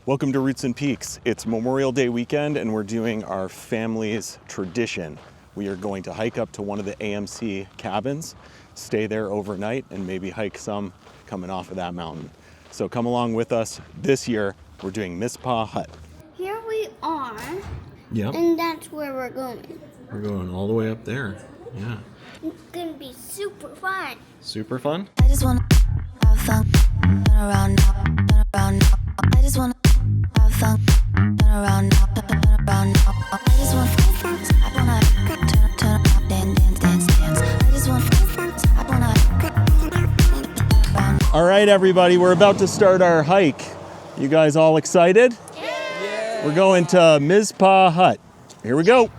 Welcome to Roots and Peaks. It's Memorial Day weekend and we're doing our family's tradition. We are going to hike up to one of the AMC cabins, stay there overnight, and maybe hike some coming off of that mountain. So come along with us. This year, we're doing Mizpah Hut. Here we are. Yep. And that's where we're going. We're going all the way up there. Yeah. It's gonna be super fun. Super fun? I just wanna have fun, turn around now, turn around now. I just wanna have fun, turn around now, turn around now. I just wanna fun, I wanna turn around, dance. I just wanna fun, I wanna turn around. All right, everybody, we're about to start our hike. You guys all excited? Yeah. We're going to Mizpah Hut. Here we go.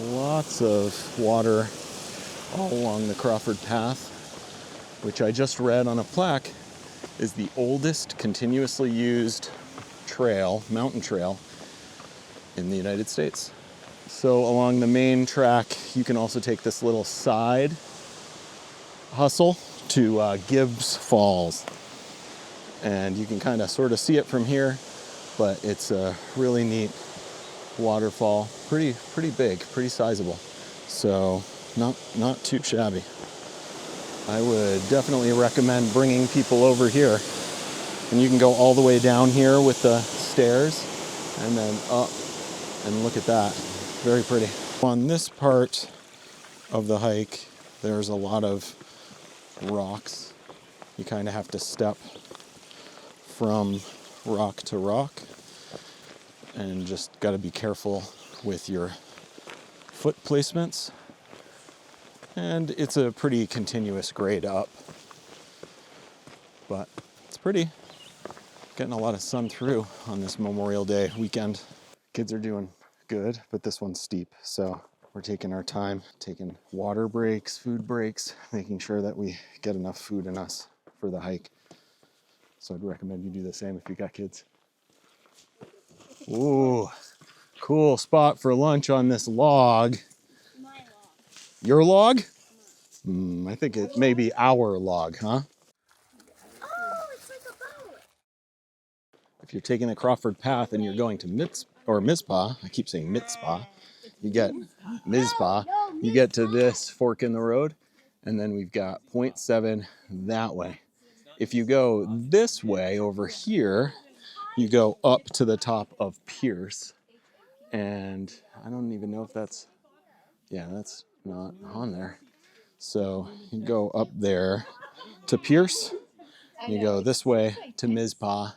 Lots of water all along the Crawford Path, which I just read on a plaque is the oldest continuously used trail, mountain trail, in the United States. So along the main track, you can also take this little side hustle to Gibbs Falls. And you can kind of sort of see it from here, but it's a really neat waterfall, pretty big, pretty sizable. So not too shabby. I would definitely recommend bringing people over here. And you can go all the way down here with the stairs and then up, and look at that. Very pretty. On this part of the hike, there's a lot of rocks. You kind of have to step from rock to rock and just got to be careful with your foot placements. And it's a pretty continuous grade up, but it's pretty. Getting a lot of sun through on this Memorial Day weekend. Kids are doing good, but this one's steep, so we're taking our time, taking water breaks, food breaks, making sure that we get enough food in us for the hike. So I'd recommend you do the same if you got kids. Ooh, cool spot for lunch on this log. My log. Your log? I think it may be our log, huh? Oh, it's like a boat. If you're taking the Crawford Path and you're going to Mizpah, I keep saying Mizpah, you get Mizpah, you get to this fork in the road, and then we've got 0.7 that way. If you go this way over here, you go up to the top of Pierce, and I don't even know if that's not on there. So you go up there to Pierce, you go this way to Mizpah.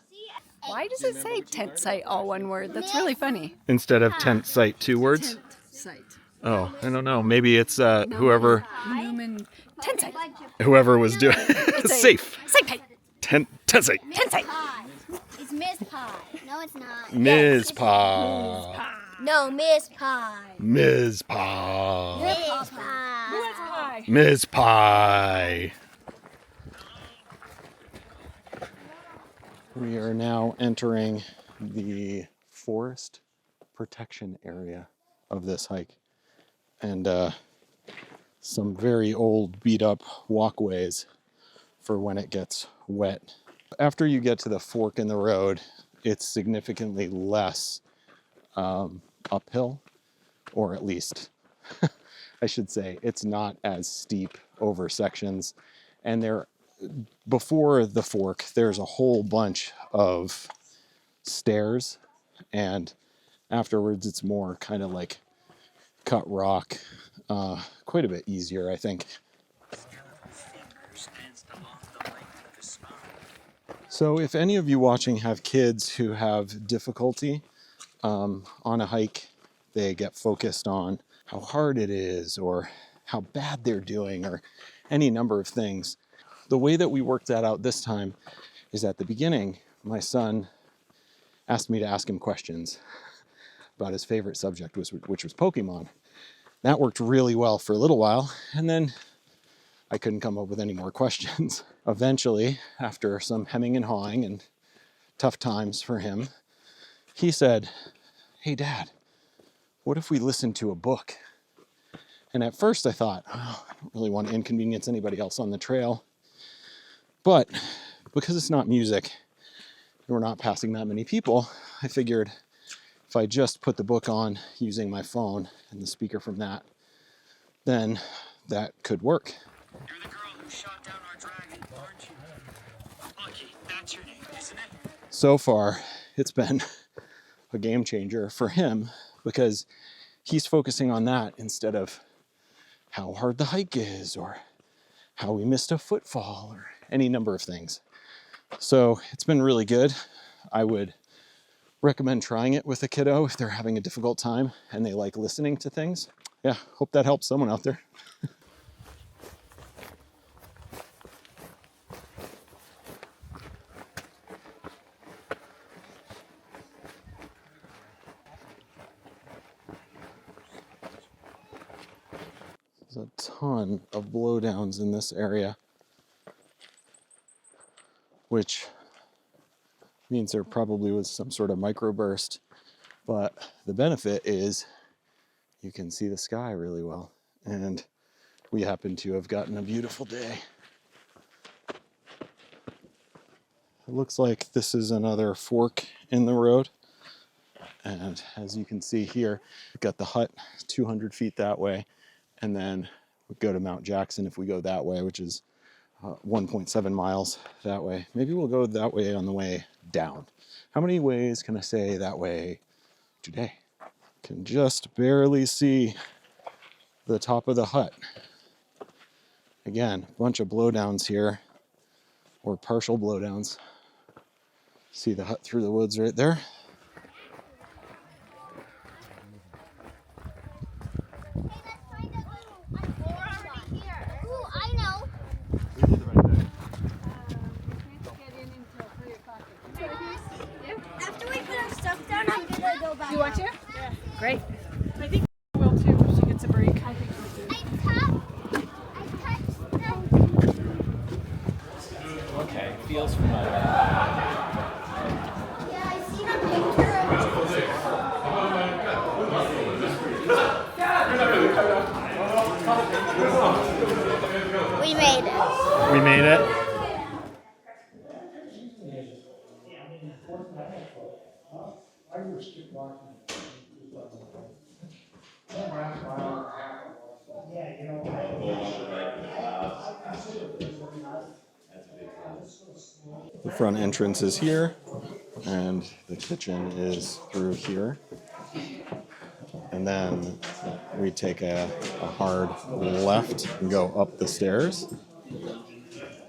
Why does it say tent site all one word? That's really funny. Instead of tent site, 2 words? Tent site. Oh, I don't know. Maybe it's whoever Tent site. was doing safe. Site. Tent site. Tent site. It's Mizpah. No, it's not. Mizpah. No, Mizpah. Mizpah. Mizpah. Mizpah. We are now entering the forest protection area of this hike. And some very old beat up walkways for when it gets wet. After you get to the fork in the road, it's significantly less uphill, or at least I should say it's not as steep over sections. And before the fork, there's a whole bunch of stairs, and afterwards it's more kind of like cut rock, quite a bit easier, I think. So if any of you watching have kids who have difficulty on a hike, they get focused on how hard it is or how bad they're doing or any number of things. The way that we worked that out this time is at the beginning, my son asked me to ask him questions about his favorite subject, which was Pokemon. That worked really well for a little while, and then I couldn't come up with any more questions. Eventually, after some hemming and hawing and tough times for him, he said, "Hey, Dad, what if we listened to a book?" And at first I thought, oh, I don't really want to inconvenience anybody else on the trail. But because it's not music, and we're not passing that many people, I figured if I just put the book on using my phone and the speaker from that, then that could work. You're the girl who shot down our dragon, aren't you? Lucky, that's your name, isn't it? So far, it's been a game changer for him because he's focusing on that instead of how hard the hike is or how we missed a footfall or any number of things. So it's been really good. I would recommend trying it with a kiddo if they're having a difficult time and they like listening to things. Yeah, hope that helps someone out there. There's a ton of blowdowns in this area, which means there probably was some sort of microburst, but the benefit is you can see the sky really well, and we happen to have gotten a beautiful day. It looks like this is another fork in the road, and as you can see here, we've got the hut 200 feet that way, and then we go to Mount Jackson if we go that way, which is 1.7 miles that way. Maybe we'll go that way on the way down. How many ways can I say that way today? Can just barely see the top of the hut. Again, a bunch of blowdowns here, or partial blowdowns. See the hut through the woods right there. You want to? Yeah. Great. I think I will too if she gets a break. I think Okay, feels familiar. Yeah, I seen a picture of We made it. We made it. The front entrance is here, and the kitchen is through here. And then we take a hard left and go up the stairs.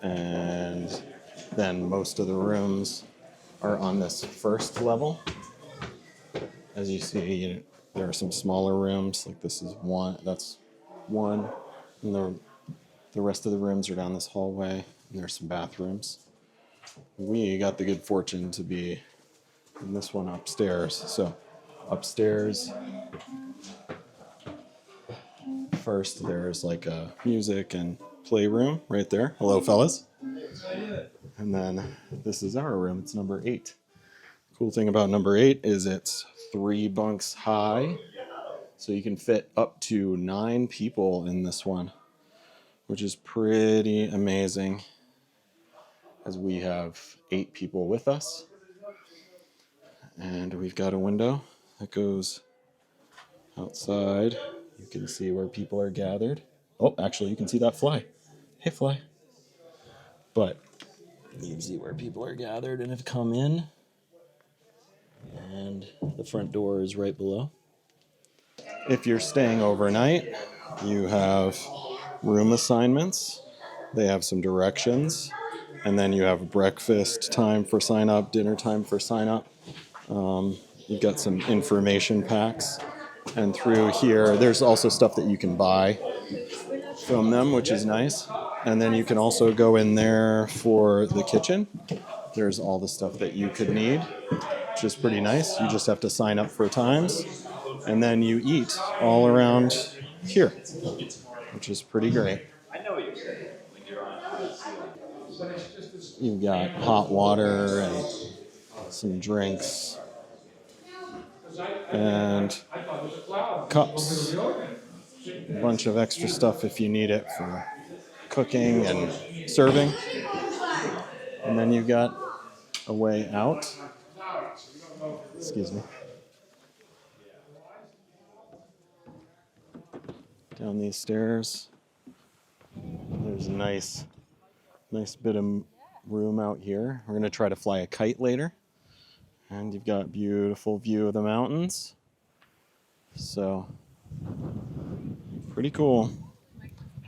And then most of the rooms are on this first level. As you see, there are some smaller rooms, like this is one, that's one. And the rest of the rooms are down this hallway, and there's some bathrooms. We got the good fortune to be in this one upstairs. So upstairs, first there's like a music and playroom right there. Hello, fellas. And then this is our room. It's number 8. Cool thing about number 8 is it's 3 bunks high. So you can fit up to 9 people in this one, which is pretty amazing, as we have 8 people with us. And we've got a window that goes outside. You can see where people are gathered. Oh, actually, you can see that fly. Hey, fly. But you can see where people are gathered and have come in. And the front door is right below. If you're staying overnight, you have room assignments. They have some directions. And then you have breakfast time for sign up, dinner time for sign up. You've got some information packs. And through here, there's also stuff that you can buy from them, which is nice. And then you can also go in there for the kitchen. There's all the stuff that you could need, which is pretty nice. You just have to sign up for times. And then you eat all around here, which is pretty great. I know what you're saying. You've got hot water and some drinks and cups. A bunch of extra stuff if you need it for cooking and serving. And then you've got a way out. Excuse me. Down these stairs. There's a nice bit of room out here. We're going to try to fly a kite later. And you've got a beautiful view of the mountains. So, pretty cool.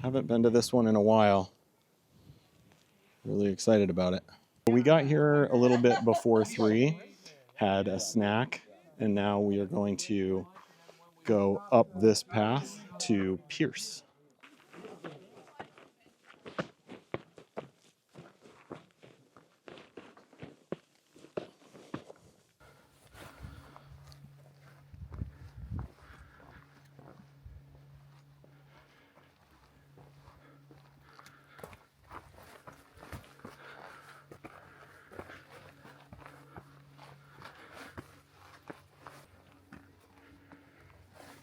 Haven't been to this one in a while. Really excited about it. We got here a little bit before 3, had a snack, and now we are going to go up this path to Pierce.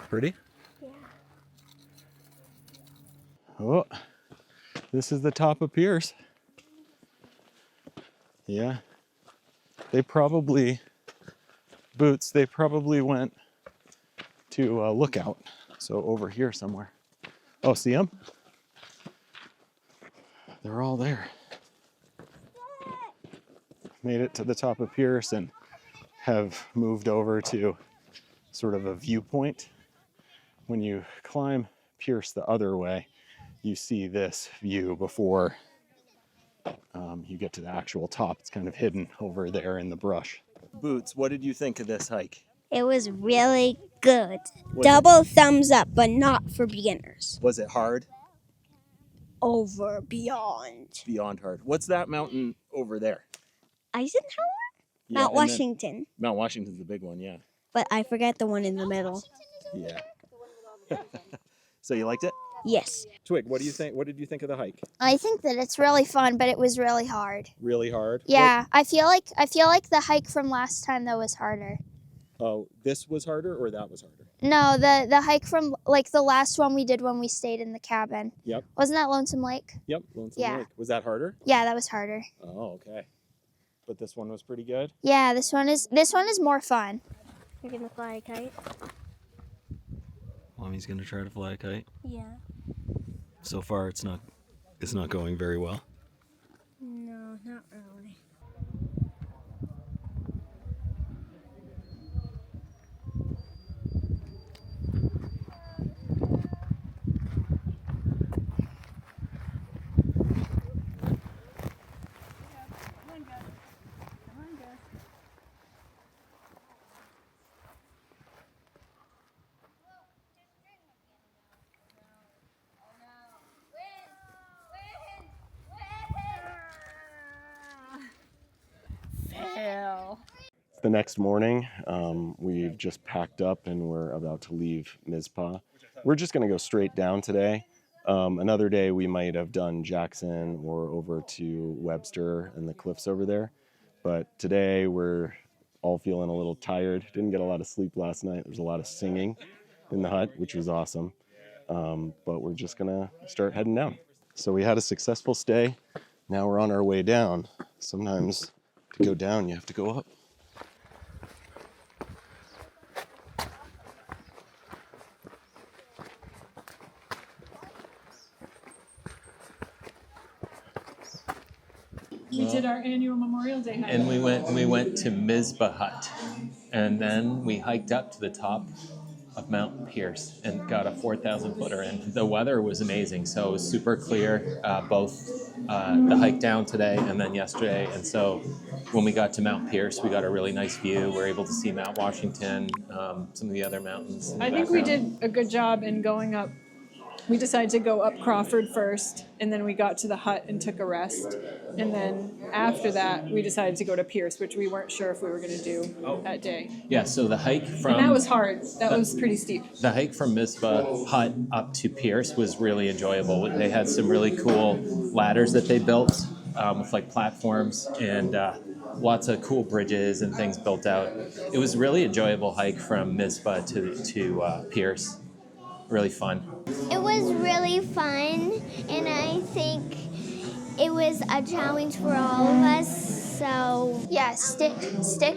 Pretty? Yeah. Oh, this is the top of Pierce. Yeah. They probably went to Lookout. So over here somewhere. Oh, see them? They're all there. Made it to the top of Pierce and have moved over to sort of a viewpoint. When you climb Pierce the other way, you see this view before you get to the actual top. It's kind of hidden over there in the brush. Boots, what did you think of this hike? It was really good. Was Double thumbs up, but not for beginners. Was it hard? Over, beyond. Beyond hard. What's that mountain over there? Eisenhower? Yeah, Mount and then- Washington. Mount Washington's the big one, yeah. But I forget the one in the middle. Yeah. So you liked it? Yes. Twig, what do you think? What did you think of the hike? I think that it's really fun, but it was really hard. Really hard? Yeah, I feel like the hike from last time though was harder. Oh, this was harder or that was harder? No, the hike from like the last one we did when we stayed in the cabin. Yep. Wasn't that Lonesome Lake? Yep, Lonesome Yeah. Lake. Was that harder? Yeah, that was harder. Oh, okay. But this one was pretty good? Yeah, this one is more fun. You're gonna fly a kite? Mommy's gonna try to fly a kite. Yeah. So far, it's not going very well. No, not really. It's the next morning. We've just packed up and we're about to leave Mizpah. We're just going to go straight down today. Another day we might have done Jackson or over to Webster and the cliffs over there. But today we're all feeling a little tired. Didn't get a lot of sleep last night. There was a lot of singing in the hut, which was awesome. But we're just going to start heading down. So we had a successful stay. Now we're on our way down. Sometimes to go down, you have to go up. We did our annual Memorial Day hike. And we went to Mizpah Hut, and then we hiked up to the top of Mount Pierce and got a 4,000 footer. And the weather was amazing, so it was super clear, both the hike down today and then yesterday. And so when we got to Mount Pierce, we got a really nice view. We're able to see Mount Washington, some of the other mountains. I think we did a good job in going up we decided to go up Crawford first, and then we got to the hut and took a rest. And then after that, we decided to go to Pierce, which we weren't sure if we were going to do that day. Yeah, so the hike from And that was hard. That was pretty steep. the hike from Mizpah hut up to Pierce was really enjoyable. They had some really cool ladders that they built with like platforms and lots of cool bridges and things built out. It was a really enjoyable hike from Mizpah to Pierce. Really fun. It was really fun, and I think it was a challenge for all of us. So Yeah, Stick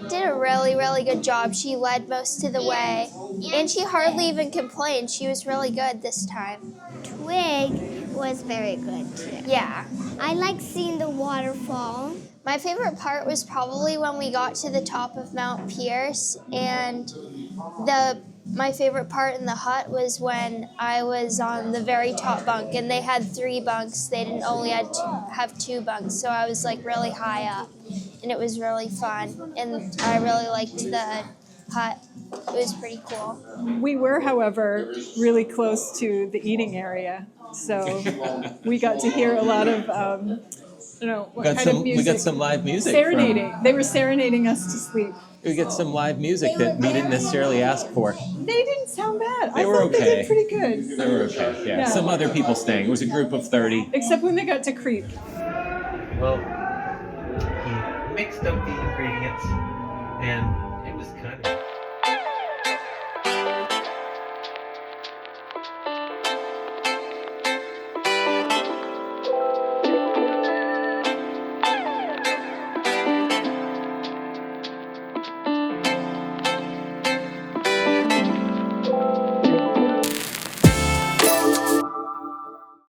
did a really, really good job. She led most of the way. And she hardly even complained. She was really good this time. Twig was very good too. Yeah. I like seeing the waterfall. My favorite part was probably when we got to the top of Mount Pierce, and my favorite part in the hut was when I was on the very top bunk, and they had 3 bunks. They didn't only have 2 bunks, so I was like really high up, and it was really fun. And I really liked the hut. It was pretty cool. We were, however, really close to the eating area, so we got to hear a lot of, what kind of music? We got some live music. Serenading. They were serenading us to sleep. We get some live music that we didn't necessarily ask for. They didn't sound bad. They I were thought okay. they did pretty good. They were okay, yeah. Yeah. Some other people staying. It was a group of 30. Except when they got to Creek. Well, he mixed up the ingredients, and it was kind